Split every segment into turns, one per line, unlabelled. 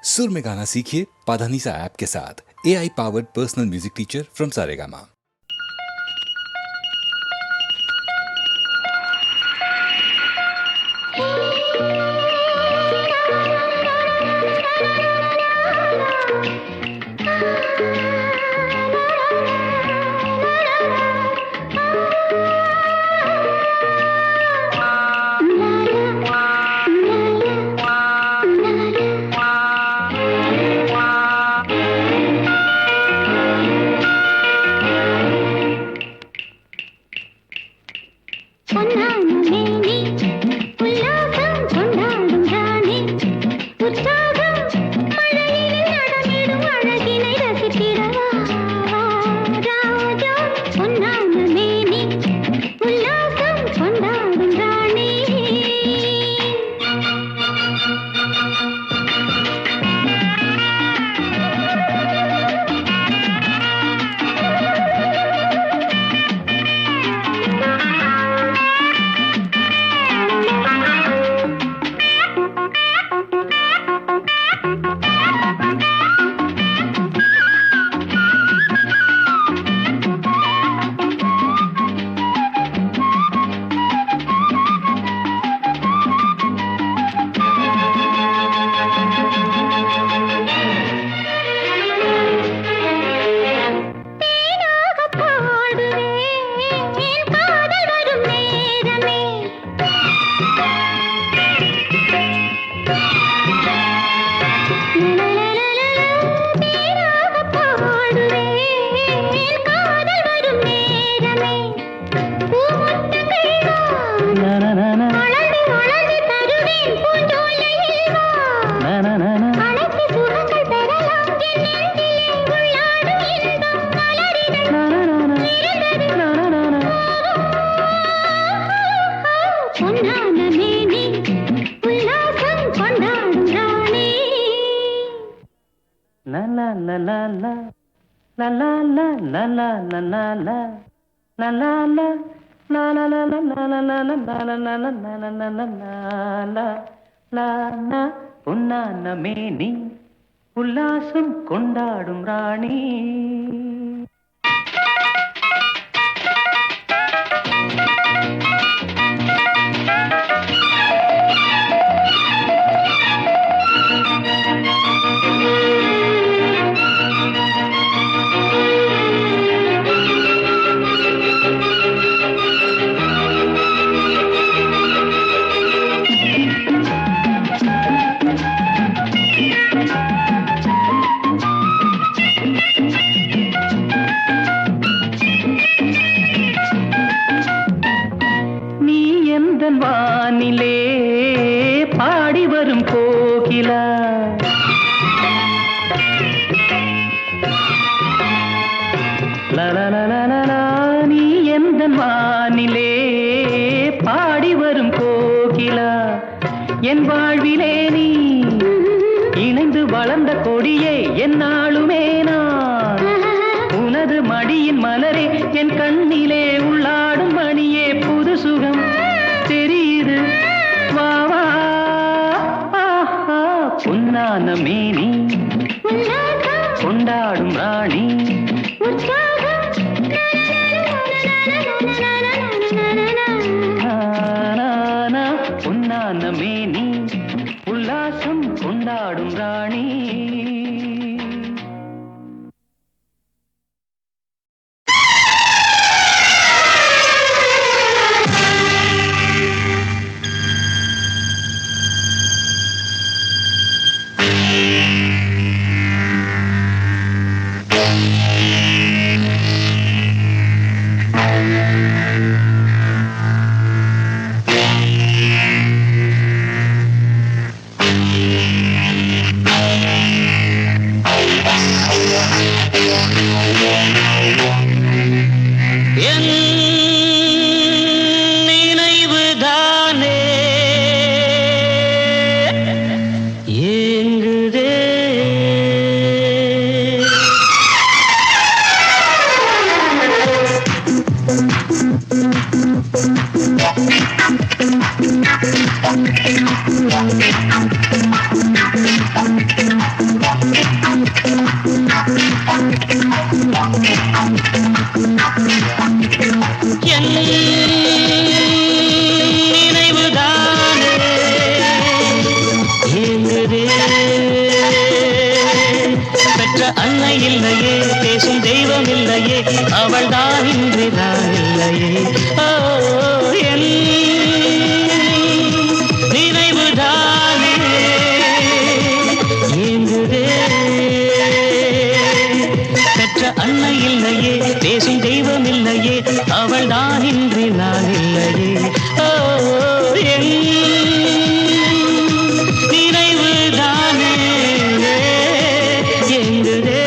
सुर में गाना सीखिए पाधानीसा ऐप के साथ। AI powered personal music teacher from Saregama.
பொன்னான மேனி உல்லாசம் கொண்டாடும் ராணி. வானிலே பாடி வரும் கோகிலா, லலலலலலா, நீ எந்த வானிலே பாடி வரும் கோகிலா, என் வாழ்விலே நீ இணைந்து வளர்ந்த கொடியே, என்னாலுமே நான் உனது மடியின் மலரே, என் கண்ணிலே உள்ளாடும் மணியே, புது சுகம் தெரியுது வா வா. பொன்னான மேனி கொண்டாடும் ராணி, பொன்னான மேனி உல்லாசம் கொண்டாடும் ராணி. அன்னை இல்லையே, பேசும் தெய்வம் இல்லையே, அவள் தான் இன்றி நான் இல்லையே. ஓ, என் நினைவுதானே ஏங்குதே. பெற்ற அன்னை இல்லையே, பேசும் தெய்வம் இல்லையே, அவள் தான் இன்றி நான் இல்லையே. ஓ, என் நினைவுதானே ஏங்குதே.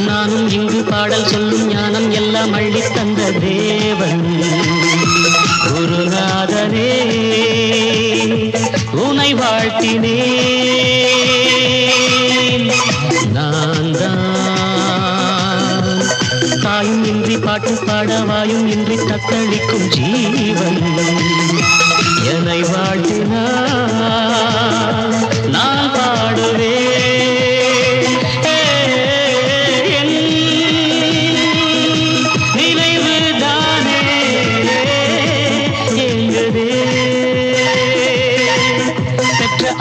நானும் இங்கு பாடல் சொல்லும் ஞானம் எல்லாம் அள்ளி தந்த தேவன் குருநாதனே, உனை வாழ்த்தினேன். நான் தான் தாயும் இன்றி பாட்டு பாட வாயும் இன்றி தத்தளிக்கும் ஜீவன். என்னை வாழ்த்தினான் நான் பாடுவேன்.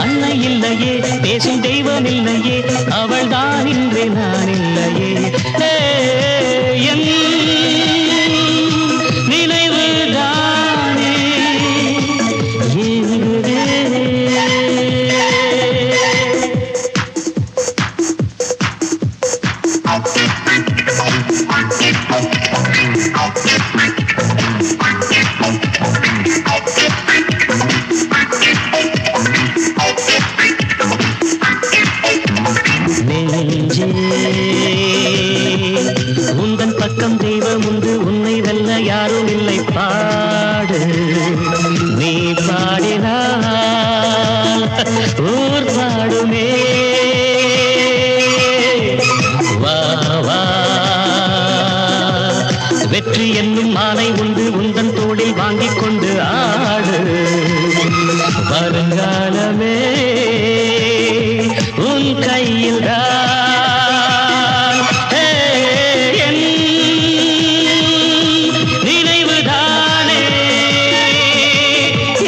அன்னை இல்லையே, பேசும் தெய்வம் இல்லையே, அவள் தான் இன்றி நான் இல்லையே. என் நினைவுதானே ஏங்குதே. நெஞ்சே, உந்தன் பக்கம் தெய்வம் உண்டு, உன்னை வெல்ல யாரும் இல்லை, பாடு. நீ பாடினால் ஊர் பாடுமே. வா வா, வெற்றி என்னும் மாலை உண்டு, உந்தன் தோளில் வாங்கிக் கொண்டு ஆடு. வருங்காலமே உன் கையில் தான். என் நினைவுதானே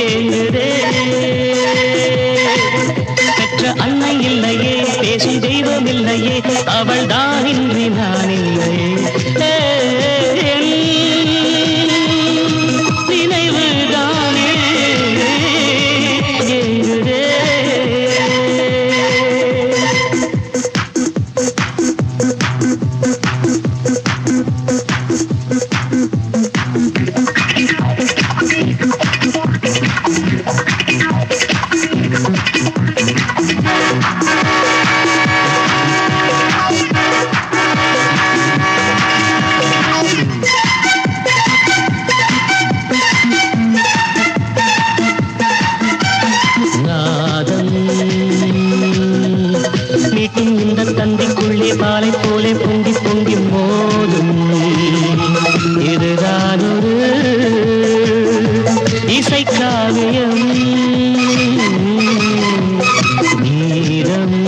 ஏங்குதே. பெற்ற அன்னை இல்லையே, பேசும் தெய்வம் இல்லையே, அவள் தான் இன்றி நான் இல்லையே. என் நினைவுதானே ஏங்குதே. மீட்டும் இந்த தந்திக்குள்ளே பாலை போலே பொங்கி பொங்கி மோதும். இதுதான் ஒரு இசைக்காவியம். நீரம்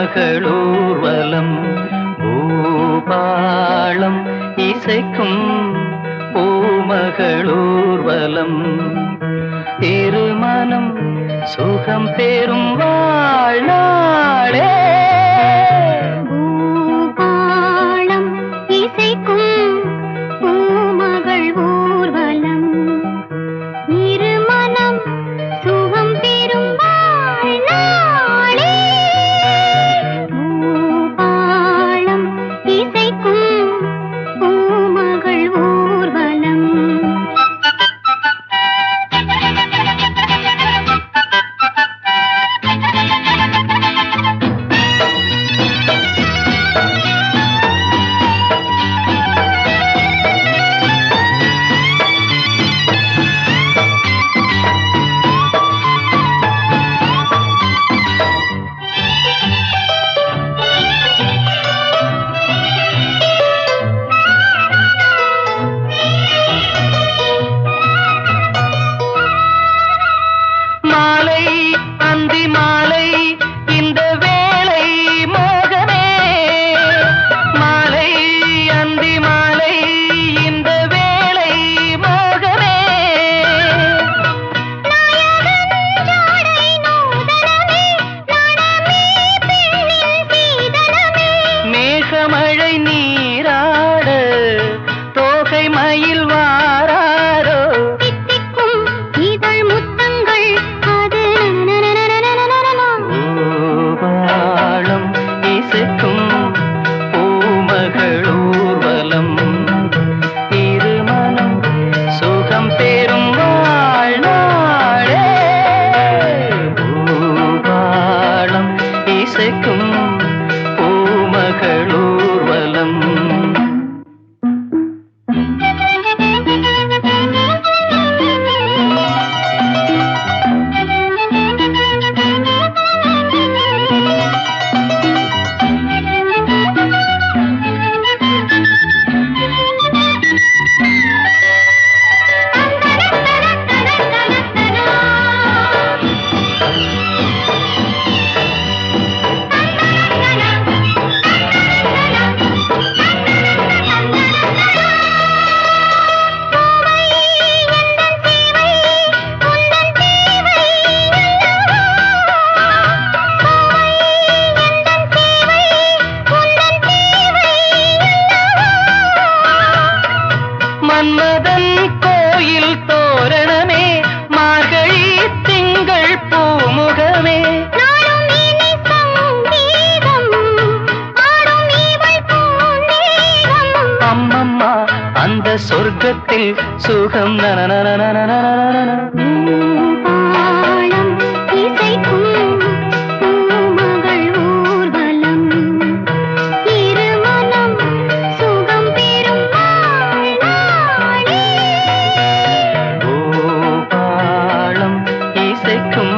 பூமகளூர்வலம் பூபாளம் இசைக்கும் பூமகளூர்வலம் திருமணம் சுகம் பெறும் வாழ்நாளே
பூபாளம் இசைக்கும் பூமகள் ஊர்வலம் இருமனம் சுகம் பெறும் வாழ்நாளே பூபாளம் இசைக்கும் பூமகள் ஊர்வலம்
சொர்க்கத்தில் சுகம்
பூபாளம் இசைக்கும் பூமகள் ஊர்வலம் இருமனம் சுகம் பெறும் வாழ்நாளே
பூபாளம் இசைக்கும்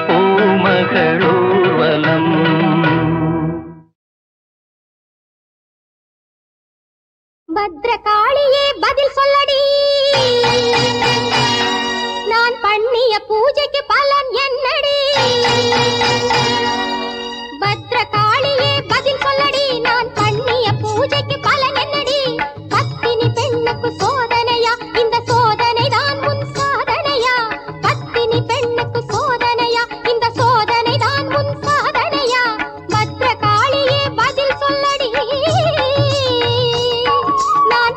பூமகளூர்வலம்.
பத்ரகாளியே பதில் சொல்லடி, நான் பண்ணிய பூஜைக்கு பலன் என்னடி? பத்ரகாளியே பதில் சொல்லடி, நான் பண்ணிய பூஜைக்கு பலன் என்னடி? பத்தினி பெண்ணுக்கு சோதனையா, இந்த சோதனை தான் உன் சாதனையா? பத்தினி பெண்ணுக்கு சோதனையா, இந்த சோதனை தான் உன் சாதனையா? பத்ரகாளியே பதில் சொல்லடி, நான்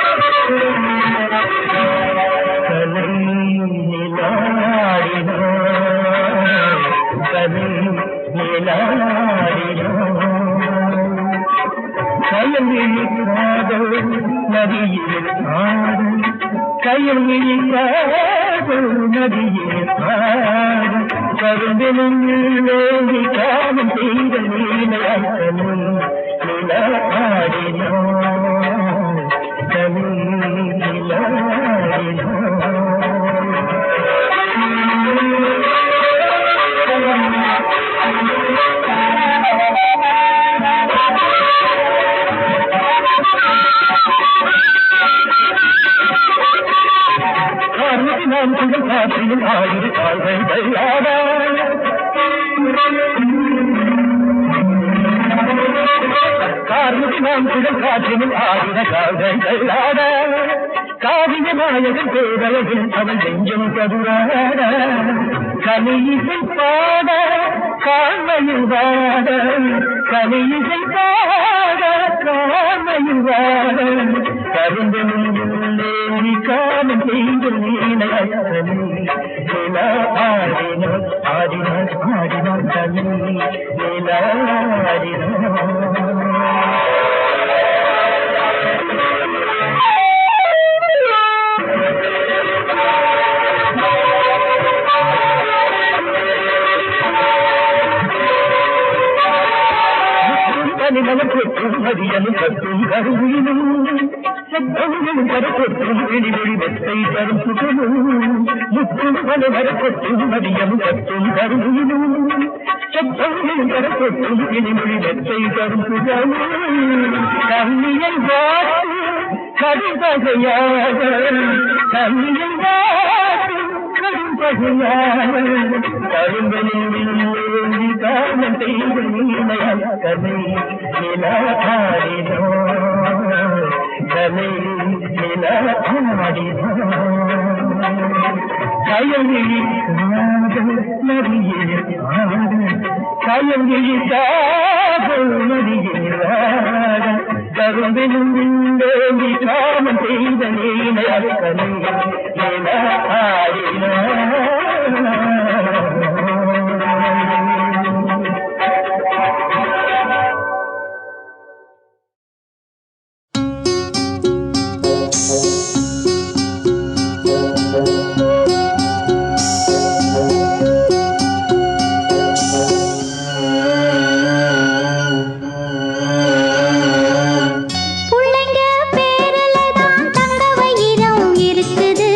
கையில் நதியே கரும்பிலும் காலம் செய்த நீலையாக்கனும் நிலாடினோ நான் புகழ் காற்றிலும் ஆயிரு கால்கள் கையாட கார்முகி நான் புகழ் காற்றிலும் ஆயிர கால்கள் கையாட காவிய நாயகன் பேரழகில் அவன் நெஞ்சம் கதுராட கனியிசை பாட காண்மையில் வாட கனியிசை பாட காண்மையில் வாட கரும்பெரும் காலம் செய்து ஆடினார் ஆடினார் ஆடினார் தனி நமக்கும் மதியனும் கட்டும் கருவினும் சத்தங்களும் கரப்பொற்றும் வெளிவெளி வெத்தை தரும் சுகமும் முற்றும் பல வரப்பொற்றும் மதியமும் கட்டும் கருவினும் சத்தங்களும் கரப்பொற்றும் வெளிவெளி வெத்தை தரும் சுகமும் கண்ணியை வாட்டு கடுபகையாக கண்ணியை வாட்டு கடுபகையாக கரும்பலில் காலம் செய்து நீலையால் கதை நிலாடினோ கலை நிலாடினோ கயங்கிழி காதல் நதியே கயங்கிழி காதல் நதியே கரும்பிலும் வேண்டி காமம் செய்த நீலையால் கதை நிலாடினோ
புள்ளைங்க பேரல தான் தங்க வயிறம் இருக்குது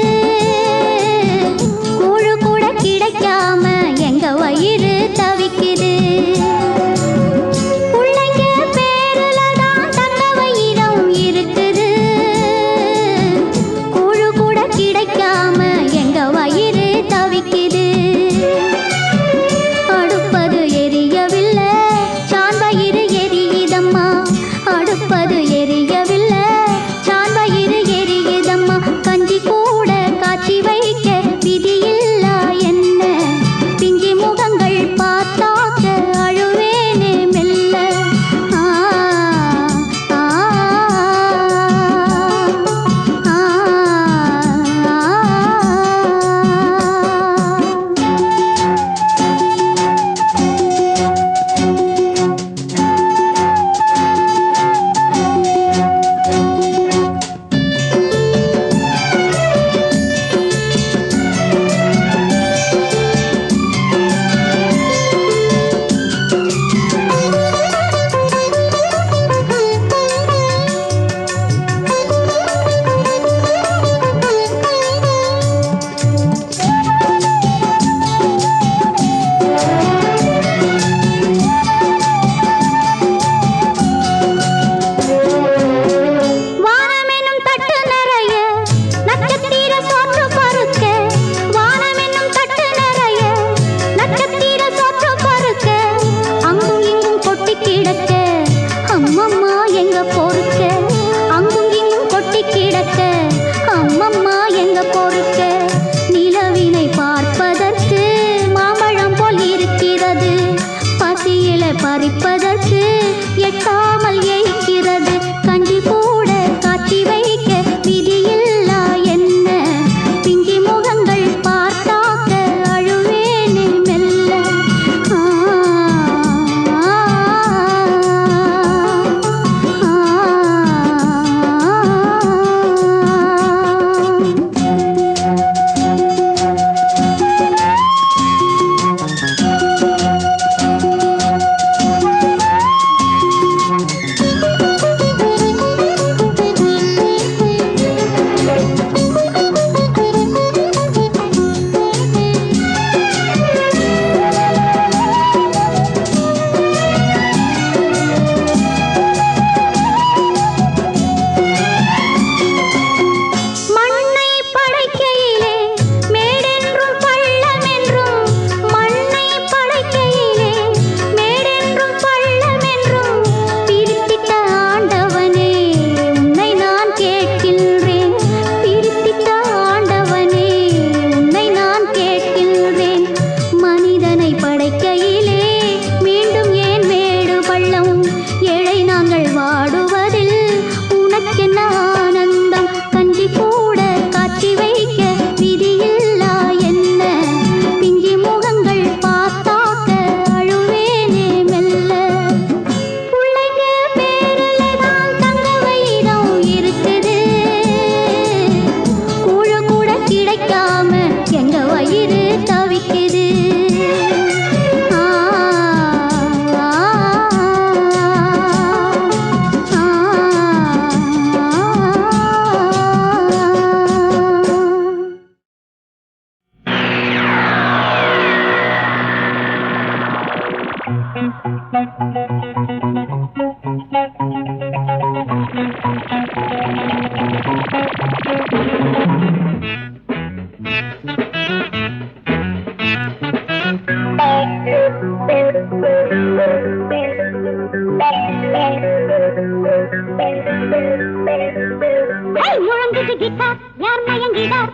முழங்குது கிட்டார் யார் மயங்கிடார்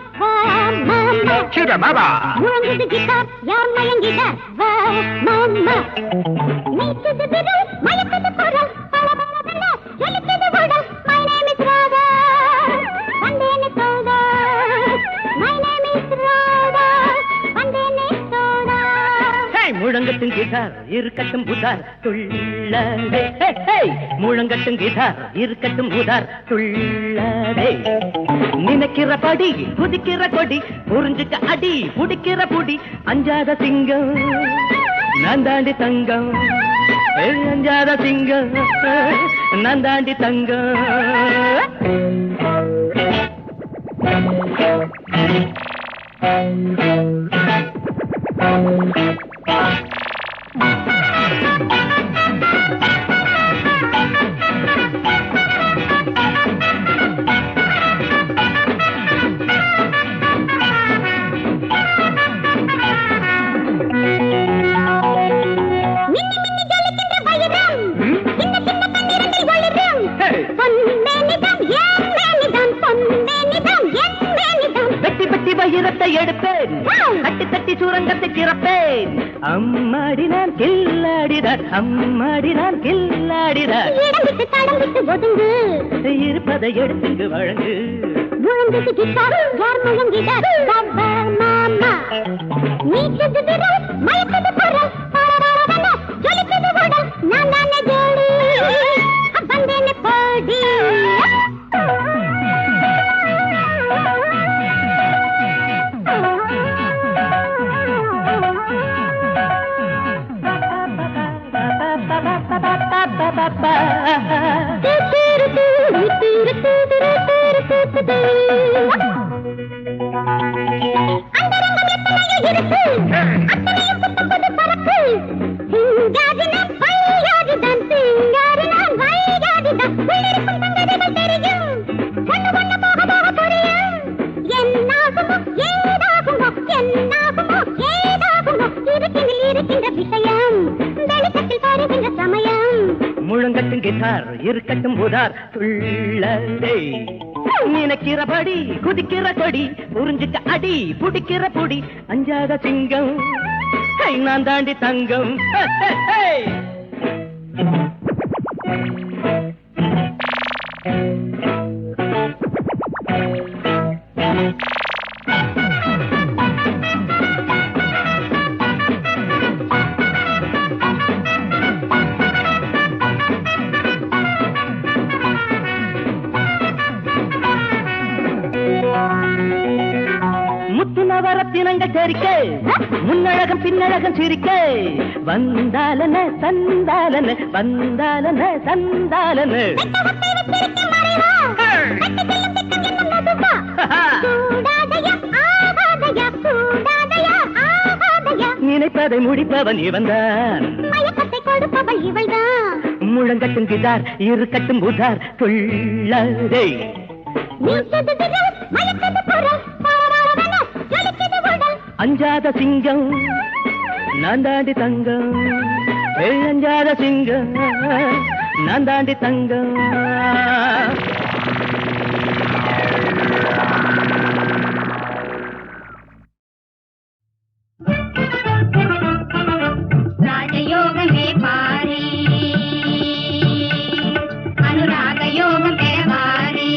முழங்குது கிட்டார் யார் மயங்கிடார் நீக்குது விரல் மயக்குது குரல் பளபளபள ஜொலிக்குது உடல் My name is Radha வந்தேனே soda My name is Radha வந்தேனே சோடா
முழங்கட்டும் கிட்டார் இருக்கட்டும் உதார் துள்ளதே முழங்கட்டும் கிட்டார் இருக்கட்டும் உதார் துள்ளதே நினைக்கிற படி குதிக்கிற கொடி புரிஞ்சுக்க அடி புடிக்கிற புடி அஞ்சாத சிங்கம் நான் தாண்டி தங்கம் அஞ்சாத சிங்கம் நான் தாண்டி தங்கம் வைரத்தை எடுப்பேன் தட்டி தட்டி சுரங்கத்தை திறப்பேன் அம்மாடி நான் கில்லாடிதான் அம்மாடி நான் கில்லாடிதான் இருப்பதை எடுத்துங்கு வழங்கு முழங்கட்டும் கிட்டார் இருக்கட்டும் உதார் துள்ளதே நினைக்கிறபடி குதிக்கிற கொடி புரிஞ்சுக்க அடி புடிக்கிற புடி அஞ்சாத சிங்கம் நான் தாண்டி தங்கம் முத்துனவரத்தினங்கள் தெரிக்க முன்னழகம் பின்னழகம் சிரிக்க வந்தாலன சந்தாலன வந்தாலன சந்தாலன நினைப்பதை முடிப்பவன் இவன்தான்
கொடுப்பவள் இவள்தான்
முழங்கட்டும் கிட்டார் இருக்கட்டும் உதார் துள்ளதே அஞ்சாத சிங்கம் நான் தாண்டி தங்கம் அஞ்சாத சிங்கம் நான் தாண்டி தங்கம்
ராஜயோகமே பாரே அனுராக யோகம் பெறவாரே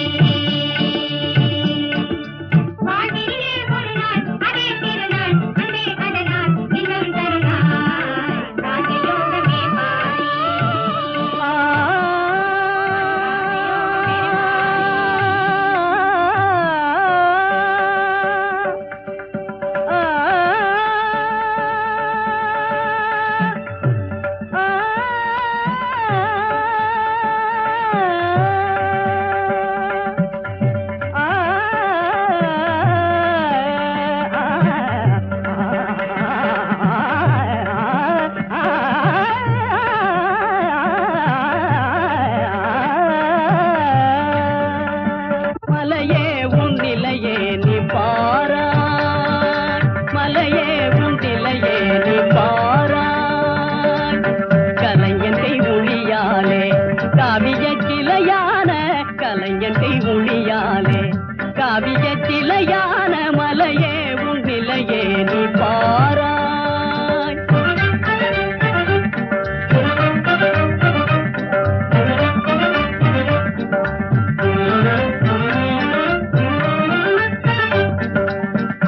சிலையான மலையே உன் நிலையே நீ பாராய்.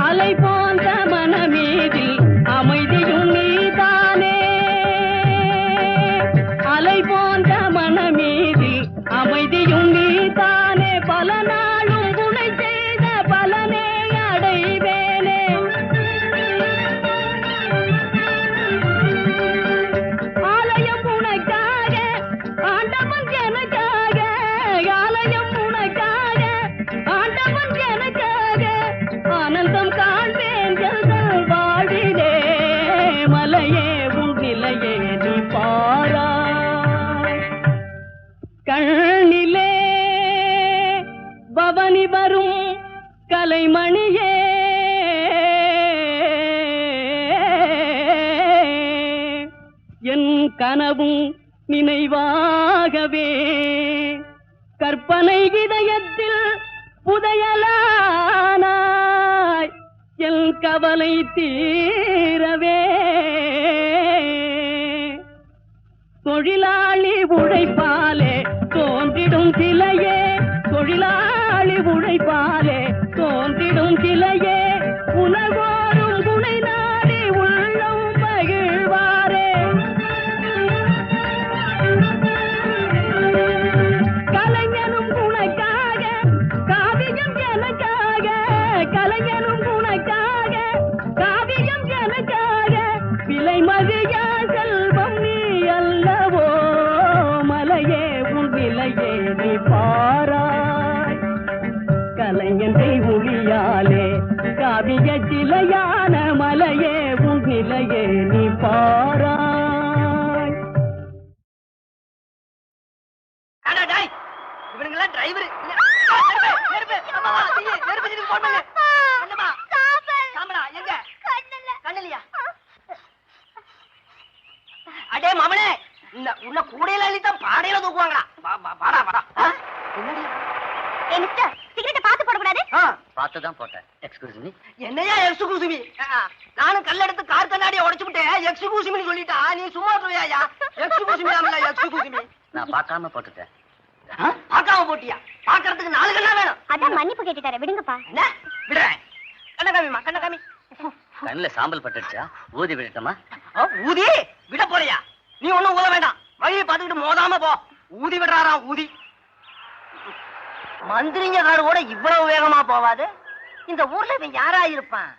அலை போன்ற மனமீதில் அமைதியும் நீதானே, அலை போன்ற மனமீதில் அமைதியும் நீதானே, பல நாளும் துணை செய்த பலனே அடைவேனே. ஆலயம் உனக்காக ஆண்டவன் எனக்காக, ஆலயம் உனக்காக ஆண்டவன் எனக்காக, ஆனந்தம் காண்பேன் எங்கள் வாழிலே. மலையே உன் நிலையே நீ பாராய். கண்ணிலே பவனி வரும் கலைமணியே, என் கனவும் நினைவாகவே கற்பனை இதயத்தில் புதையலானாய், என் கவலை தீரவே. தொழிலாளி உழைப்பாலே தோன்றிடும் சிலையே, தொழிலாளி உழைப்பாலே தோன்றிடும் சிலையே, உலகோரும் துணை நாடி உள்ளம் மகிழ்வாரே. கலைஞனும் உனக்காக காவியம் எனக்காக, கலைஞனும் உனக்காக காவியம் எனக்காக, விலை மதியா செல்வம் நீ அல்லவோ. மலையே உன் விலையே நீ பாராய். கலைஞனை ஒளியாலே காவிய சிலையான மலையே உன் நிலையே நீ பாராய்.
இவனுங்கெல்லாம் டிரைவர் அடே மவனே, உன்ன கூடையில அள்ளித்தான் பாடையில தூக்குவாங்களா? வாடா வாடா.
சிகரெட்டை பார்த்து போடக்கூடாது.
பார்த்துதான் போட்டேன். Excuse me. என்னையா எக்ஸ்கியூஸ் மீ? நானும் கல்ல எடுத்து கார் கண்ணாடியை உடைச்சு விட்டேன். எக்ஸ்கியூஸ் மீ சொல்லிட்டா நீ சும்மா சொல்றியா? எக்ஸ்கியூஸ் மீ ஆமல எக்ஸ்கியூஸ் மீ. நான் பார்க்காம போட்டுட்டேன். பார்க்காம போட்டியா? பார்க்கிறதுக்கு 4 கண்ணா வேணும்.
அதான் மன்னிப்பு கேட்டுட்டாரே, விடுங்கப்பா.
என்ன விடுறேன்? கண்ண காமிமா, கண்ண காமி.
கண்ணுல சாம்பல் பட்டுடுச்சா? ஊதி விடட்டுமா?
ஊதி விட போறியா? நீ ஒண்ணும் ஊத வேண்டாம். வழியை பார்த்துக்கிட்டு மோதாம போ. ஊதி விடுறாராம் ஊதி. மந்திரிங்க காரு கூட இவ்வளவு வேகமா போவாது. இந்த ஊர்ல இவன் யாரா இருப்பான்?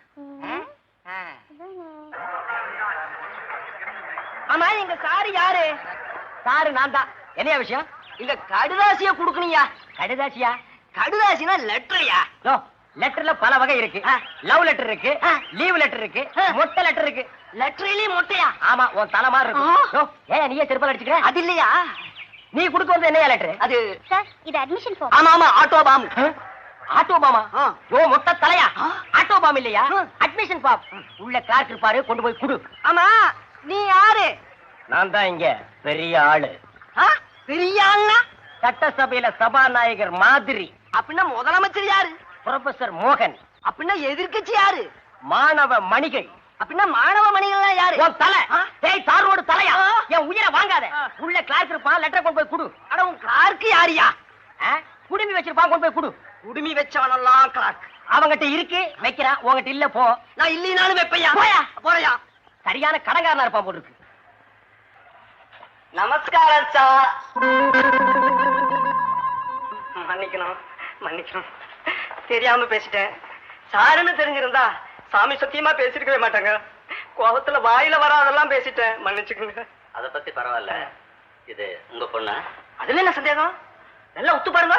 ஆமா, எங்க சாரு யாரு? சாரு நான் தான். என்னையா விஷயம்? இந்த கடுதாசிய குடுக்கணியா? கடுதாசியா? கடுதாசினா லெட்டரையா? லெட்டர்ல பல வகை இருக்கு. லவ் லெட்டர் இருக்கு, லீவ் லெட்டர் இருக்கு, மொட்டை லெட்டர் இருக்கு. லெட்டர்லயே மொட்டையா? ஆமா, உன் தலை மாதிரி இருக்கும். ஏன் நீயே செருப்பால் அடிச்சுக்கிற? அது இல்லையா? நீ குடுக்க வந்து என்னையா லெட்டர்? அது
சார், இது அட்மிஷன் ஃபார்ம்.
ஆமா ஆமா, ஆட்டோ பாம். ஆட்டோ பாமா? ஓ மொட்டை தலையா? ஆட்டோ பாம் இல்லையா, அட்மிஷன் ஃபார்ம். உள்ள கிளார்க் இருப்பாரு, கொண்டு போய் குடு. ஆமா, நீ யாரு? நான் தான் இங்க பெரிய ஆளு. பெரிய ஆள்னா? சட்டசபையில சபாநாயகர் மாதிரி. அப்படின்னா முதலமைச்சர் யாரு? புரொஃபசர் மோகன். அப்படின்னா எதிர்க்கட்சி யாரு? மாணவ மணிகள். அப்படின்னா மாணவ மணிகள் யாரு? உன் தலை. டேய் தாரோடு தலையா, என் உயிரை வாங்காத. உள்ள கிளார்க் இருப்பான், லெட்டர் கொண்டு போய் குடு. அட உன் கிளார்க் யாரியா? குடுமி வச்சிருப்பான், கொண்டு போய் குடு. குடுமி வச்சவனெல்லாம் கிளார்க். அவங்கிட்ட இருக்கு வைக்கிறான், உங்ககிட்ட இல்ல போ. நான் இல்லைனாலும் வைப்பையா? போயா போறையா? சரியான கடங்காரனா இருப்பான் போல இருக்கு. நமஸ்காரம் சார். மன்னிக்கணும் மன்னிக்கணும், தெரியாம பேசிட்டேன். சாருன்னு தெரிஞ்சிருந்தா சாமி சத்தியமா பேசிருக்கவே மாட்டாங்க. கோபத்துல வாயில வராதெல்லாம் பேசிட்டேன், மன்னிச்சுக்கோங்க.
அத பத்தி பரவாயில்ல. இது உங்க பொண்ணா?
அதுல என்ன சந்தேகம்? நல்லா உத்து பாருங்க.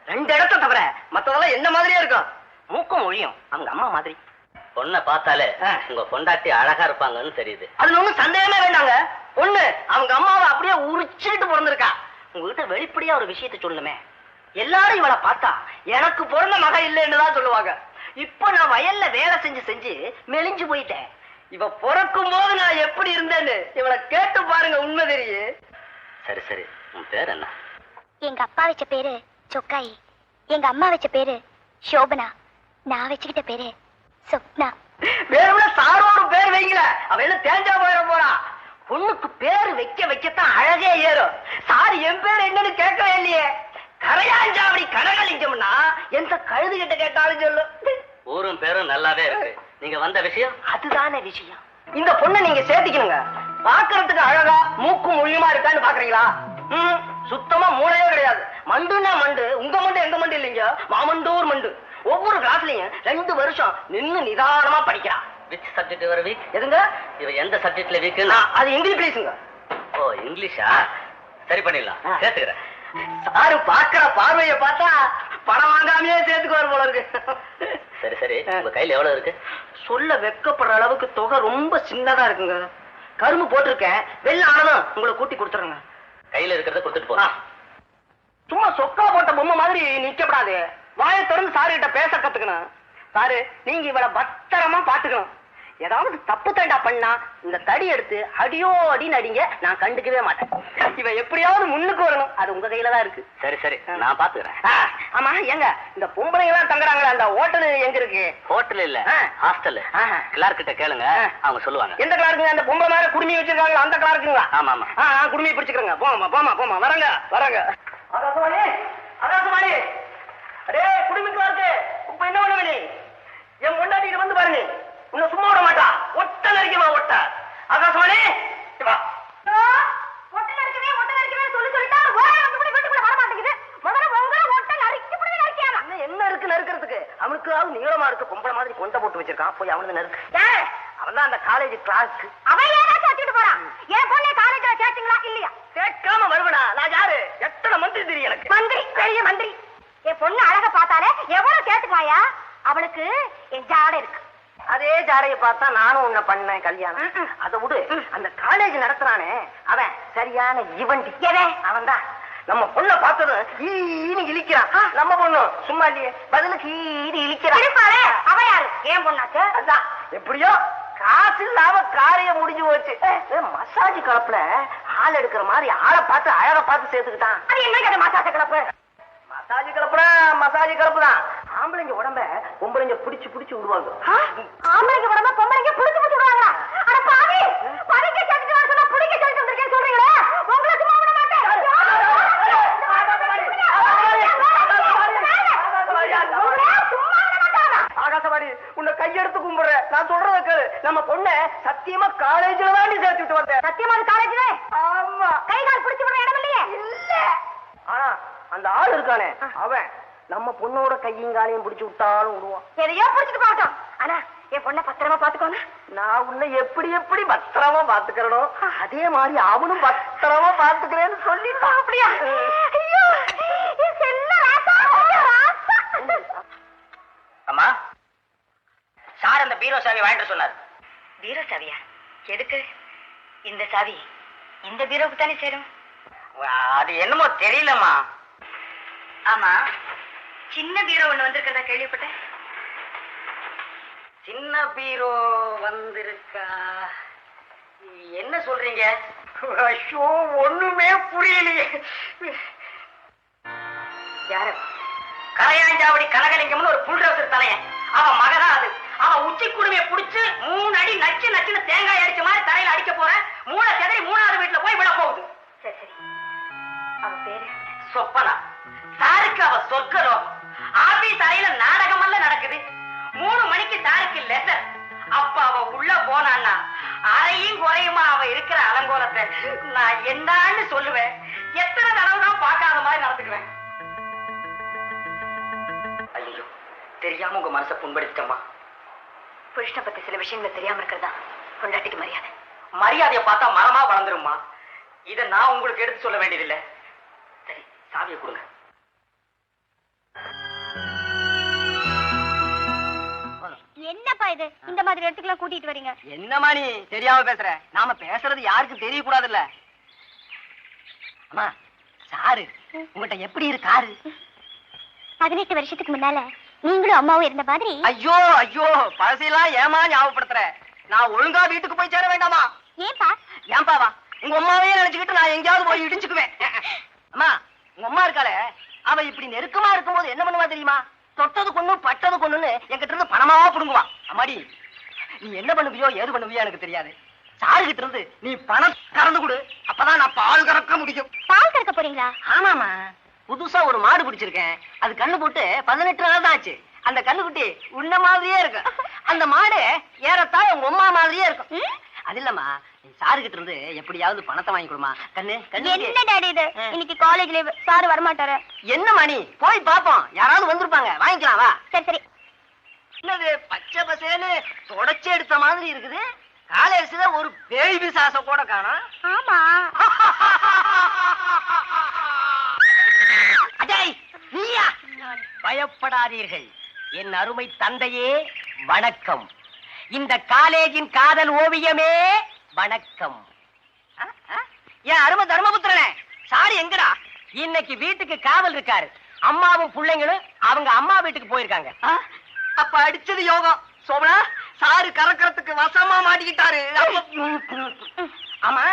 2 இடத்த தவிர மத்ததெல்லாம் என்ன மாதிரியா இருக்கும். மூக்கும் ஒழியும் அவங்க அம்மா மாதிரி.
பொண்ணை பார்த்தாலே உங்க பொண்டாட்டி அழகா இருப்பாங்கன்னு தெரியுது.
அதுல ஒண்ணும் சந்தேகமே வேண்டாங்க. பொண்ணு அவங்க அம்மாவை அப்படியே உரிச்சுக்கிட்டு பிறந்திருக்கா. உங்ககிட்ட வெளிப்படையா ஒரு விஷயத்தை சொல்லுமே. எல்லாரும் இவளை பார்த்தா எனக்கு பிறந்த மக இல்லைன்னு தான் சொல்லுவாங்க. இப்ப நான் வயல்ல வேலை செஞ்சு செஞ்சு மெலிஞ்சு போயிட்டேன். இவ பிறக்கும் போது நான் எப்படி இருந்தேன்னு இவளை கேட்டு பாருங்க, உண்மை தெரியும்.
சரி சரி, உன் பேர் என்ன?
எங்க அப்பா வச்ச பேரு சொக்காயி, எங்க அம்மா வச்ச பேரு சோபனா. நான் வச்சுக்கிட்ட பேரு சொப்னா.
வேற சாரோட பேர் வைங்கள, அவ என்ன தேஞ்சா போயிட போறா. பொண்ணுக்கு பேரு வைக்கத்தான் அழகே ஏறும். சார் என் பேர் என்னன்னு கேட்கவே இல்லையே. கரையாஞ்சாவடி கனகலிங்கம்னா எந்த கழுது கிட்ட கேட்டாலும் சொல்லு.
ஊரும் பேரும் நல்லாவே இருக்கு. நீங்க வந்த விஷயம்
அதுதானே விஷயம். இந்த பொண்ணை நீங்க சேர்த்திக்கணுங்க. பாக்குறதுக்கு அழகா மூக்கும் முள்ளியுமா இருக்கான்னு பாக்குறீங்களா? சுத்தமா மூளையே கிடையாது. மண்டுன்னா மண்டு. உங்க மண்டு எங்க மண்டு இல்லைங்க, மாமண்டூர் மண்டு. ஒவ்வொரு கிளாஸ்லயும் 2 வருஷம் நின்னு நிதானமா படிக்கிறான்.
விச் சப்ஜெக்ட் வர வீக்?
எதுங்க?
இவ எந்த சப்ஜெக்ட்ல வீக்?
அது இங்கிலீஷ்ங்க.
ஓ இங்கிலீஷா? சரி பண்ணிடலாம், சேர்த்துக்கிறேன்.
சாரு பாக்குற பார்வைய பார்த்தா பணம் வாங்காமையே சேர்த்துக்குவார் போல இருக்கு.
சரி சரி, உங்க கையில எவ்வளவு இருக்கு?
சொல்ல வெக்கப்படுற அளவுக்கு தொகை ரொம்ப சின்னதா இருக்குங்க. கரும்பு போட்டிருக்கேன், வெள்ள ஆனதும் உங்களை கூட்டி கொடுத்துருங்க.
கையில இருக்கிறத கொடுத்துட்டு போலாம்.
சும்மா சொக்கா போட்ட பொம்மை மாதிரி நிக்கப்படாது. வாயை திறந்து சாரு கிட்ட பேச கத்துக்கணும். சாரு, நீங்க இவளை பத்திரமா பாத்துக்கணும். ஏதாவது தப்பு தண்டா பண்ணா இந்த தடி எடுத்து அடியோ அடின்னு அடிங்க, நான் கண்டுக்கவே மாட்டேன். இவ எப்படியாவது முன்னுக்கு வரணும், அது உங்க கையில தான் இருக்கு.
சரி சரி, நான் பாத்துக்கிறேன்.
ஆமா, எங்க இந்த பொம்பளைங்க எல்லாம் தங்குறாங்களா, அந்த ஹோட்டல் எங்க இருக்கு?
ஹோட்டல் இல்ல, ஹாஸ்டல். கிளார்க் கிட்ட கேளுங்க, அவங்க சொல்லுவாங்க.
எந்த கிளார்க்குங்க? அந்த பொம்பளை மேல குடுமி வச்சிருக்காங்களா அந்த கிளார்க்குங்களா?
ஆமா ஆமா.
குடுமி பிடிச்சுக்கிறேங்க. போமா வரங்க. ஆகாசவாணி, ஆகாசவாணி. அடே குடுமி கிளார்க்கு, இப்ப என்ன பண்ண வேணி? என் பொண்டாட்டிட்டு வந்து பாருங்க, உன்னை சும்மா விட மாட்டா. ஒட்ட நரிக்குமா ஒட்ட. ஆகாசவாணி வா. என்ன இருக்கு நறுக்கிறதுக்கு? அவனுக்கு நீளமா இருக்கு, பொம்பளை மாதிரி கொண்ட போட்டு வச்சிருக்கான். போய் அவனுக்கு நறுக்கு. அவன் தான் அந்த காலேஜ் கிளாஸ். அவன் ஏன் சேர்த்துட்டு போறான்? என் பொண்ணை காலேஜ்ல சேர்த்தீங்களா இல்லையா? சேர்க்காம வருவனா? நான் யாரு? எத்தனை மந்திரி தெரியும் எனக்கு. மந்திரி, பெரிய மந்திரி. என் பொண்ணு அழக பார்த்தாலே எவ்வளவு சேர்த்துக்குவாயா? அவளுக்கு என் ஜாடை இருக்கு. அதே ஜாடையை பார்த்தா நானும் உன்னை பண்ணேன் கல்யாணம். அதை விடு. அந்த காலேஜ் நடத்துறானே அவன் சரியான இவண்டி. அவன் தான் நம்ம பொண்ணை பார்த்ததும் ஈனு இழிக்கிறான். நம்ம பொண்ணு சும்மா இல்லையே, பதிலுக்கு ஈனு இழிக்கிறான். அவ யாரு? ஏன் பொண்ணாச்சு. அதான் எப்படியோ காசு இல்லாம காரியம் முடிஞ்சு போச்சு. மசாஜ் கலப்புல ஆள் எடுக்கிற மாதிரி ஆளை பார்த்து அழகா பார்த்து சேர்த்துக்கிட்டான். அது என்ன மசாஜ் கலப்பு? மசாஜ் கலப்பு தான். ஆம்பளைங்க உடம்ப பொம்பளைங்க பிடிச்சு விடுவாங்க. ஆம்பளைங்க உடம்ப பொம்பளைங்க பிடிச்சு விடுவாங்களா? அட பாவி, படிக்க சொல்லிட்டு வர சொன்னா பிடிக்க சொல்லிட்டு வந்திருக்கேன் சொல்றீங்களே. உங்களை சும்மா விட மாட்டேன். ஆகாசவாணி, உன்னை கையெடுத்து கும்பிடுறேன். நான் சொல்றத கேளு. நம்ம பொண்ணை சத்தியமா காலேஜ்ல தான் சேர்த்து விட்டு வந்தேன். சத்தியமா காலேஜ்ல? ஆமா. கை கால் பிடிச்சு விடுற இடம் இல்லையே. இல்ல. ஆனா அந்த ஆள் இருக்கானே, அவன் நம்ம பொண்ணோட கையும் காலையும் பிடிச்சு விட்டாலும் விடுவான். எதையோ பிடிச்சிட்டு போகட்டும். ஆனா என் பொண்ணை பத்திரமா பாத்துக்கோங்க. நான் உன்னை எப்படி பத்திரமா பாத்துக்கிறனோ அதே மாதிரி அவனும் பத்திரமா பாத்துக்கிறேன்னு சொல்லிட்டான். அப்படியா? அம்மா, சார் அந்த பீரோ சாவி வாங்கிட்டு சொன்னார்.
பீரோ சாவியா? எதுக்கு? இந்த சாவி இந்த பீரோவுக்கு தானே சேரும்.
அது என்னமோ தெரியலம்மா.
ஆமா, சின்ன பீரோ ஒண்ணு வந்திருக்கா கேள்விப்பட்டேன்.
சின்ன பீரோ வந்திருக்கா? என்ன சொல்றீங்க? ஐயோ, ஒண்ணுமே புரியலையே.
யாரு?
கரையாஞ்சாவடி கனகலிங்கம்னு ஒரு புல்ரசர் தலையன். அவன் மகதான் அது. அவன் உச்சி குடுமையை புடிச்சு 3 அடி நச்சுன்னு தேங்காய் அடிச்ச மாதிரி தலையில அடிக்க போற. மூளை செதறி 3வது வீட்டுல போய் விட போகுது.
சரி சரி, அவ பேரு?
சொப்பனா. சாருக்கு அவ சொர்க்கலோகம். ஆபீஸ் அறையில நாடகமெல்லாம் நடக்குது. 3 மணிக்கு சாருக்கு லெட்டர். அப்ப அவ உள்ள போனான்னா அறையும் குறையுமா அவ இருக்கிற அலங்கோலத்தை நான் என்னன்னு சொல்லுவேன். எத்தனை தடவை தான் பார்க்காத மாதிரி நடந்துக்குவேன். ஐயோ, தெரியாம உங்க மனசை புண்படுத்திட்டோமா?
புருஷனை பத்தி சில விஷயங்களை தெரியாம இருக்கிறதா பொண்டாட்டிக்கு மரியாதை.
மரியாதையை பார்த்தா மரமா வளர்ந்துருமா? இதை நான் உங்களுக்கு எடுத்து சொல்ல வேண்டியதில்லை. சரி, சாவியை கொடுங்க.
என்னப்பா இது இந்த மாதிரி இடத்துக்குலாம் கூட்டிட்டு வரீங்க?
என்னமா நீ தெரியாம பேசுற? நாம பேசுறது யாருக்கும் தெரிய கூடாதுல்ல. அம்மா, சாரு உங்ககிட்ட எப்படி இருக்காரு?
18 வருஷத்துக்கு முன்னால நீங்களும் அம்மாவும் இருந்த மாதிரி.
ஐயோ, பழசையெல்லாம் ஏமா ஞாபகப்படுத்துற? நான் ஒழுங்கா வீட்டுக்கு போய் சேர வேண்டாமா? ஏன்பாவா? உங்க அம்மாவே நினைச்சுக்கிட்டு நான் எங்கேயாவது போய் இடிச்சுக்குவேன். அம்மா, உங்க அம்மா இருக்காளே, அவ இப்படி நெருக்கமா இருக்கும்போது என்ன பண்ணுவா தெரியுமா? தொட்டது கொண்டு பட்டது கொண்டு வேணும்னு என்கிட்ட இருந்து பணமா புடுங்குவான். அம்மாடி, நீ என்ன பண்ணுவியோ ஏது பண்ணுவியோ எனக்கு தெரியாது. சாருகிட்ட இருந்து நீ பணம் கறந்து கொடு, அப்பதான் நான் பால் கறக்க முடியும்.
பால் கறக்க போறீங்களா?
ஆமாமா, புதுசா ஒரு மாடு பிடிச்சிருக்கேன். அது கண்ணு போட்டு 18 நாள் தான் ஆச்சு. அந்த கண்ணுக்குட்டி உன்ன மாதிரியே இருக்கு. அந்த மாடு ஏறத்தான் உங்க அம்மா மாதிரியே இருக்கும். அது இல்லம்மா, நீ சாருகிட்ட இருந்து எப்படியாவது பணத்தை வாங்கி கொடுமா. கண்ணு கண்ணு.
என்ன டாடி இது? இன்னைக்கு காலேஜ் லீவ், சார் வர மாட்டாரு.
என்னம்மா நீ போய் பாப்போம், யாராவது வந்திருப்பாங்க, வாங்கிக்கலாம் வா.
சரி சரி.
என்னது பச்சை பசேன்னு தொடச்சி எடுத்த மாதிரி இருக்குது. காலேஜ்ல ஒரு பேய் பிசாச கூட காணோம்.
ஆமா.
அடேய் நீயா? பயப்படாதீர்கள் என் அருமை தந்தையே, வணக்கம். இந்த காலேஜின் காதல் ஓவியமே வணக்கம். என் அருமை தர்மபுத்திரனே, சாரி எங்கடா? இன்னைக்கு வீட்டுக்கு காவல் இருக்காரு. அம்மாவும் பிள்ளைங்களும் அவங்க அம்மா வீட்டுக்கு போயிருக்காங்க. அப்ப அடிச்சது யோகம். சோமனா, சாரு கறக்கிறதுக்கு வசமா மாட்டிக்கிட்டாரு. ஆமா,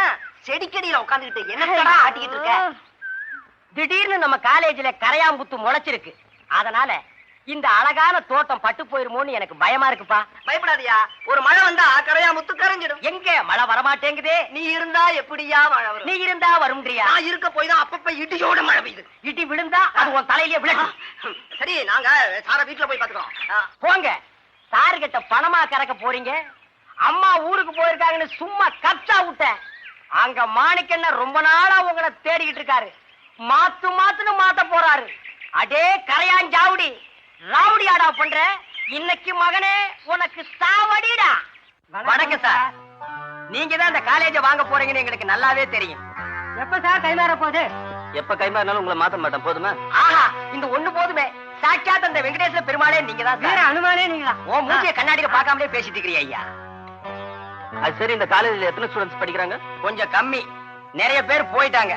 செடிக்கடியில உட்காந்துக்கிட்டு என்னடா ஆட்டிக்கிட்டு இருக்க? திடீர்னு நம்ம காலேஜ்ல கரையாம்புத்து முளைச்சிருக்கு. அதனால இந்த அழகான தோட்டம் பட்டு போயிருமோன்னு எனக்கு பயமா இருக்குப்பா. பயப்படாதியா, ஒரு மழை வந்தா கரையாம்புத்து கரைஞ்சிடும். எங்க மழை வரமாட்டேங்குதே. நீ இருந்தா எப்படியா மழை வரும்? நீ இருந்தா வரும்ன்றியா? நான் இருக்க போய் தான் அப்பப்ப இடியோட மழை பெய்யுது. இடி விழுந்தா அது உன் தலையிலேயே விழும். சரி, நாங்க சார வீட்டுல போய் பாத்துக்கிறோம். போங்க. சாரு கிட்ட பணமா கறக்க போறீங்க. அம்மா ஊருக்கு போயிருக்காங்கன்னு சும்மா கச்சா விட்டேன். அங்க மாணிக்கண்ண ரொம்ப நாளா உங்களை தேடிக்கிட்டு இருக்காரு. மாத்துன்னு மாத்த போறாரு. அடே கரையாஞ்சாவுடி, ராவுடி ஆடா பண்ற. இன்னைக்கு மகனே உனக்கு சாவடிடா. வணக்கம் சார். நீங்க தான் இந்த காலேஜ வாங்க போறீங்கன்னு எங்களுக்கு நல்லாவே தெரியும். எப்ப சார் கைமாற போகுது?
எப்ப கைமாறினாலும் உங்களை மாத்த மாட்டேன், போதுமா?
ஆஹா, இந்த ஒண்ணு போதுமே. சாட்சாத் அந்த வெங்கடேஸ்வர பெருமாளே நீங்க தான். வேற அனுமானே நீங்களா? ஓ மூஞ்சிய கண்ணாடியில பார்க்காமலே பேசிட்டு இருக்கிறீ ஐயா.
அது சரி, இந்த காலேஜ்ல எத்தனை ஸ்டூடெண்ட்ஸ் படிக்கிறாங்க?
கொஞ்சம் கம்மி. நிறைய பேர் போயிட்டாங்க.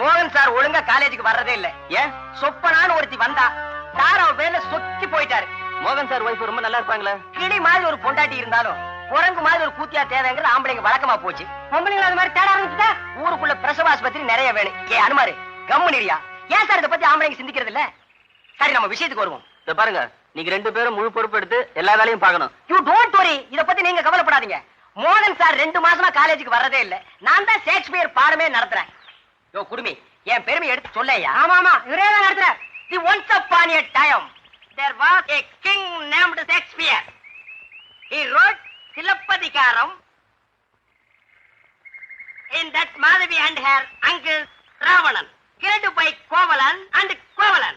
மோகன் சார் ஒழுங்கா காலேஜுக்கு வர்றதே இல்ல.
ஏன்?
சொப்பனான்னு ஒருத்தி வந்தா சார் அவ பேர்ல சொக்கி போயிட்டாரு.
மோகன் சார் வைஃப் ரொம்ப நல்லா இருப்பாங்களே.
கிளி மாதிரி ஒரு பொண்டாட்டி இருந்தாலும் குரங்கு மாதிரி ஒரு கூத்தியா தேவைங்கிற ஆம்பளைங்க வழக்கமா போச்சு. பொம்பளைங்க அது மாதிரி தேட ஆரம்பிச்சுட்டா ஊருக்குள்ள பிரசவ ஆஸ்பத்திரி நிறைய வேணும். ஏ அனுமாரு, கம்முனிரியா. ஏன் சார் இதை பத்தி ஆம்பளைங்க சிந்திக்கிறது இல்ல? சரி, நம்ம விஷயத்துக்கு வருவோம்.
இத பாருங்க, நீங்க 2 பேரும் முழு பொறுப்பு எடுத்து எல்லா வேலையும் பார்க்கணும்.
யூ டோன்ட் வரி, இத பத்தி நீங்க கவலைப்படாதீங்க. மோகன் சார் 2 மாசமா காலேஜுக்கு வர்றதே இல்ல. நான் தான் ஷேக்ஸ்பியர் பாடமே நடத்துறேன். யோ குடுமி, என் பெருமை எடுத்து சொல்லையா. ஆமா, இவரே தான் நடத்துறேன். The once upon a time there was a king named Shakespeare. He wrote Silappatikaram. In that Madhavi and her uncle Ravanan, killed by Kovalan and Kovalan.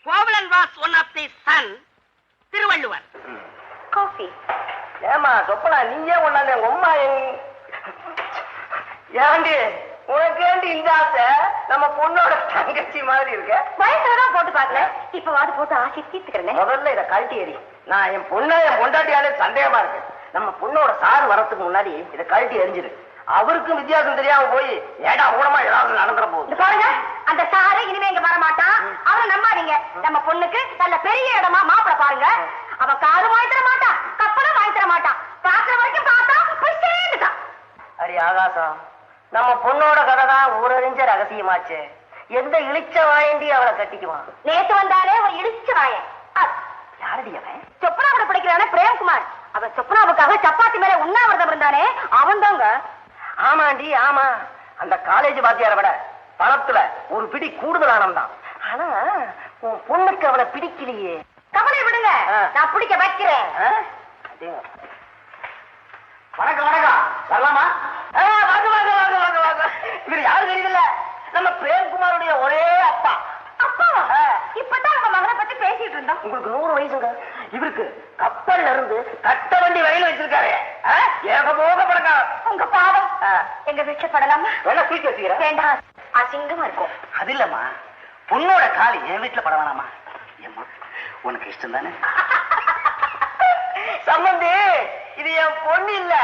Kovalan was one of the son, Thiruvalluvar.
Coffee.
ஏமா சொப்பனா, நீயே ஒண்ணாங்க உங்க அம்மா ஏண்டி உனக்கு ஏண்டி இந்த ஆசை? நம்ம பொண்ணோட தங்கச்சி மாதிரி இருக்க.
வயசுலதான் போட்டு பாக்கல, இப்பவாது போட்டு ஆசை தீர்த்துக்கிறேன்.
முதல்ல இதை கழட்டி எறி. நான் என் பொண்டாட்டியாலே சந்தேகமா இருக்கு. நம்ம பொண்ணோட சார் வரத்துக்கு முன்னாடி இதை கழட்டி எரிஞ்சிரு. அவருக்கும் வித்தியாசம் தெரியாம போய் ஏடா ஊனமா ஏதாவது நடந்துற போகுது.
பாருங்க, அந்த சாரு இனிமே இங்க வர மாட்டான். அவரை நம்பாதீங்க. நம்ம பொண்ணுக்கு நல்ல பெரிய இடமா மாப்பிள பாருங்க. அவன் காரு வாங்கி தர மாட்டான், கப்பலும் வாங்கி தர மாட்டான். பாக்குற வரைக்கும் பார்த்தா போய் சேர்ந்துட்டான்.
அடி ஆகாசம், நம்ம பொண்ணோட கதை தான் ஊரறிஞ்ச ரகசியமாச்சு. எந்த இழிச்ச வாயண்டி அவளை கட்டிக்குவான்?
நேத்து வந்தாலே ஒரு இடிச்ச வாயன்.
யாரடி அவன்?
சொப்பனாவோட படிக்கிறானே பிரேம்குமார். அவன் சொப்பனாவுக்காக சப்பாத்தி மேல உண்ணாவிரதம் இருந்தானே, அவன் தாங்க.
ஆமாண்டி ஆமா, அந்த காலேஜ் வாத்தியாரை விட பணத்துல ஒரு பிடி கூடுதலானவன் தான். ஆனா உன் பொண்ணுக்கு அவளை பிடிக்கலையே.
கவலை விடுங்க, நான் பிடிக்க வைக்கிறேன்.
வணக்கம் வணக்கம், வரலாமா? வாங்க வாங்க வாங்க வாங்க வாங்க. இவர் யாரு தெரியல, நம்ம பிரேம்குமாருடைய ஒரே அப்பா.
அப்பாவா? இப்பதான் உங்க மகனை பத்தி பேசிட்டு இருந்தோம்.
உங்களுக்கு 100 வயசுங்க. இவருக்கு கப்பல்ல இருந்து கட்ட வண்டி வயல் வச்சிருக்காரு. ஏகபோக பணக்காரர்.
உங்க பாவம் எங்க வீட்டுல படலாமா?
வேணா தூக்கி வச்சுக்கிறேன்.
வேண்டாம், அசிங்கமா இருக்கும்.
அது இல்லம்மா, பொண்ணோட காலி என் வீட்டுல பட வேணாமா? ஏம்மா உனக்கு இஷ்டம் தானே? சம்பந்தி, இது என் பொண்ணு இல்ல,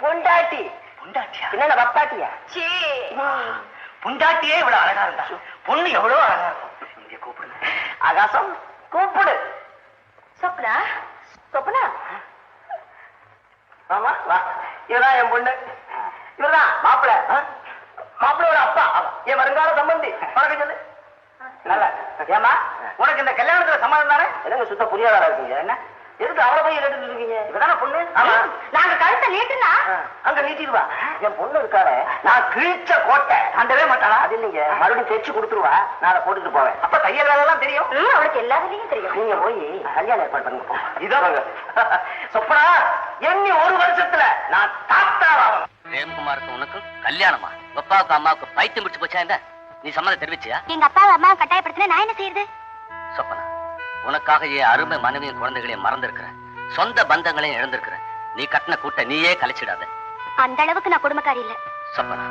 பொண்டாட்டி. பொண்டாட்டியா? என்ன பப்பாட்டியா? பொண்டாட்டியே இவ்வளவு அழகா இருந்தா பொண்ணு எவ்வளவு அழகா இருக்கும். இங்க கூப்பிடுங்க. ஆகாசம் கூப்பிடு.
சொப்னா, சொப்னா.
ஆமா வா, இவதான் என் பொண்ணு. இவர்தான் மாப்பிள்ள. மாப்பிள்ளையோட அப்பா, என் வருங்கால சம்பந்தி. வணக்கம் சொல்லு. நல்லா ஏமா உனக்கு இந்த கல்யாணத்துல சம்மதம் தானே? என்னங்க சுத்த புரியாதா இருக்கீங்க? என்ன எதுக்கு அவளை போய் எடுத்துட்டு இருக்கீங்க? இவதானே பொண்ணு. ஆமா,
நாங்க கழுத்தை நீட்டுனா
அங்க நீட்டிடுவா. என் பொண்ணு இருக்காரு, நான் கிழிச்ச கோட்டை கண்டவே மாட்டாளா? அது இல்லைங்க, மறுபடியும் தைச்சு கொடுத்துருவா, நான் அதை போட்டுட்டு போவேன். அப்ப தையல் வேலைலாம் தெரியும்.
அவளுக்கு எல்லாத்துலயும் தெரியும்.
நீங்க போய் கல்யாணம் ஏற்பாடு பண்ணுங்க. இதான் சொப்பனா, எண்ணி ஒரு வருஷத்துல நான் தாத்தாவாகும்.
பிரேம்குமாருக்கு உனக்கும் கல்யாணமா? அப்பாவுக்கு அம்மாவுக்கு பைத்தியம் பிடிச்சு போச்சா? இந்த நீ சம்மதம் தெரிவிச்சியா?
எங்க அப்பாவை அம்மாவை கட்டாயப்படுத்தினா நான் என்ன செய்யறது?
சொப்பனா, உனக்காக என் அருமை மனைவியும் குழந்தைகளையும் மறந்திருக்கிறேன், சொந்த பந்தங்களையும் இழந்திருக்கிறேன். நீ கட்டின கூட்ட நீயே கழிச்சிடாத.
அந்த அளவுக்கு நான் குடும்பக்காரி இல்ல.
சொப்பனா,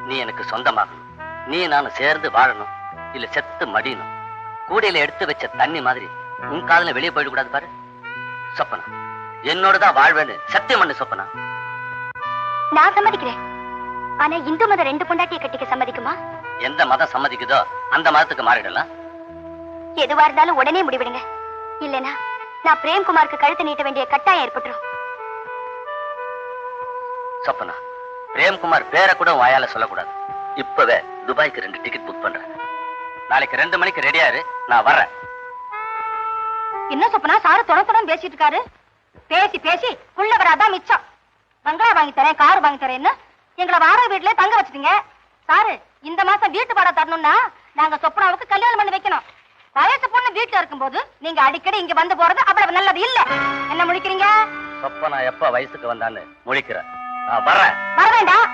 நீ எனக்கு சொந்தமாகணும். நீ நானும் சேர்ந்து வாழணும், இல்ல செத்து மடியணும். கூடையில எடுத்து வச்ச தண்ணி மாதிரி உன் காதுல வெளியே போயிடக்கூடாது பாரு. சொப்பனா, என்னோடதான் வாழ்வேன்னு சத்தியம் பண்ணு. சொப்பனா,
நான் சம்மதிக்கிறேன். ஆனா இந்து மதம் 2 பொண்டாட்டியை கட்டிக்க சம்மதிக்குமா?
எந்த மதம் சம்மதிக்குதோ அந்த மதத்துக்கு மாறிடலாம்.
எதுவா இருந்தாலும் உடனே முடிவிடுங்க. இல்லனா நான் பிரேம்குமாருக்கு கழுத்து நீட்ட வேண்டிய கட்டாயம் ஏற்பட்டுரும்.
சொப்பனா, பிரேம்குமார் பேரை கூட வாயால சொல்லக்கூடாது. இப்பவே துபாய்க்கு 2 டிக்கெட் புக் பண்றேன். நாளைக்கு 2 மணிக்கு ரெடியா இரு, நான் வர்றேன்.
என்ன சொப்பனா சாரு தொடர்ந்து பேசிட்டு இருக்காரு? பேசி பேசி உள்ள வராதான் மிச்சம். பங்களா வாங்கி தரேன், கார் வாங்கி தரேன்னு எங்களை வாடகை வீட்டுல தங்க வச்சுட்டீங்க. சாரு, இந்த மாசம் வீட்டு வாடகை தரணும்னா நாங்க சொப்பனாவுக்கு கல்யாணம் பண்ணி வைக்கணும். வயசு பொண்ணு வீட்டுல இருக்கும்போது நீங்க அடிக்கடி இங்க வந்து போறது அவ்வளவு நல்லது இல்ல. என்ன முடிக்கிறீங்க?
சொப்பனா எப்ப வயசுக்கு வந்தான்னு முழிக்கிறேன். நான் வர்றேன்.
வர வேண்டாம்.